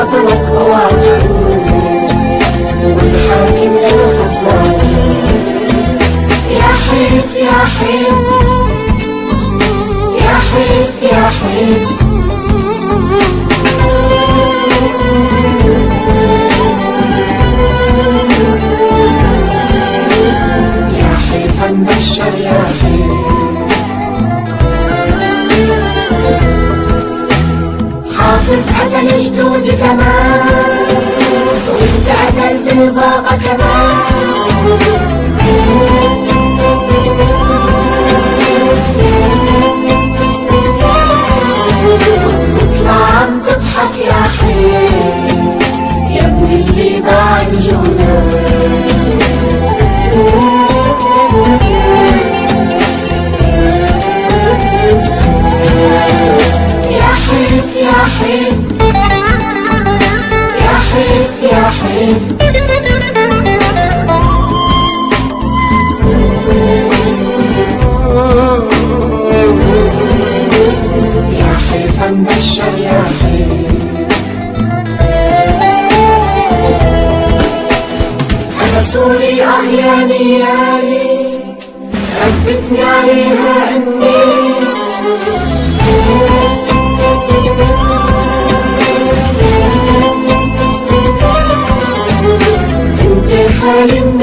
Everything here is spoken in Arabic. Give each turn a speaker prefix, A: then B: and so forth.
A: وطنك اوعى تخون، والحاكم انا خطواني. يا حيف يا حيف يا حيف يا حيف، يا حيف نبشر يا حيف. حافظ قتل جدود زمان، وانت قتلت البابا كمان. تطلع عم تضحك يا حيف، يا ابن اللي باع الجولان. يا حيف يا حيف يا حيف يا حيف، يا حيف نبشر يا حيف. أنا سوري يا نيالي، ربتني عليها أمي. انت خالي من